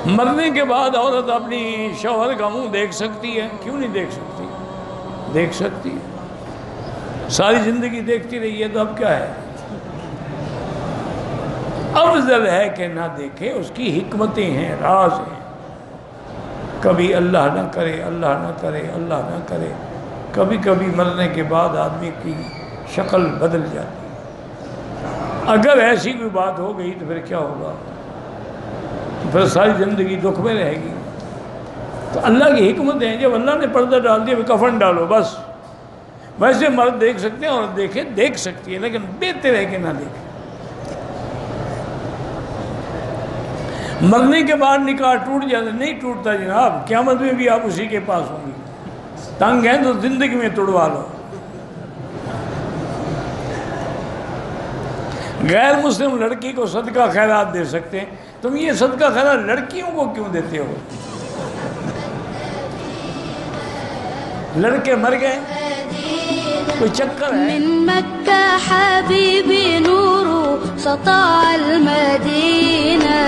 مرنے کے بعد عورت اپنی شوہر کا منہ دیکھ سکتی ہے؟ کیوں نہیں دیکھ سکتی؟ دیکھ سکتی ہے، ساری زندگی دیکھتی رہی ہے، تو اب کیا ہے؟ افضل ہے کہ نہ دیکھے، اس کی حکمتیں ہیں، راز ہیں۔ کبھی اللہ نہ کرے، اللہ نہ کرے، اللہ نہ کرے، کبھی کبھی مرنے کے بعد آدمی کی شکل بدل جاتی ہے۔ اگر ایسی کوئی بات ہو گئی تو پھر کیا ہوگا؟ پھر ساری زندگی دکھ میں رہے گی۔ تو اللہ کی حکمت ہے، جب اللہ نے پردہ ڈال دیا کفن ڈالو بس۔ ویسے مرد دیکھ سکتے ہیں اور دیکھ سکتی ہے، لیکن بہتر ہے کہ نہ دیکھیں۔ مرنے کے بعد نکاح ٹوٹ جاتا؟ نہیں ٹوٹتا جناب، قیامت میں بھی آپ اسی کے پاس ہوں گے۔ تنگ ہیں تو زندگی میں توڑوا لو۔ غیر مسلم لڑکی کو صدقہ خیرات دے سکتے ہیں، تم یہ صدقہ خیرات لڑکیوں کو کیوں دیتے ہو؟ لڑکے مر گئے، کوئی چکر ہے؟ من مكة حبيبي نور سطع المدينة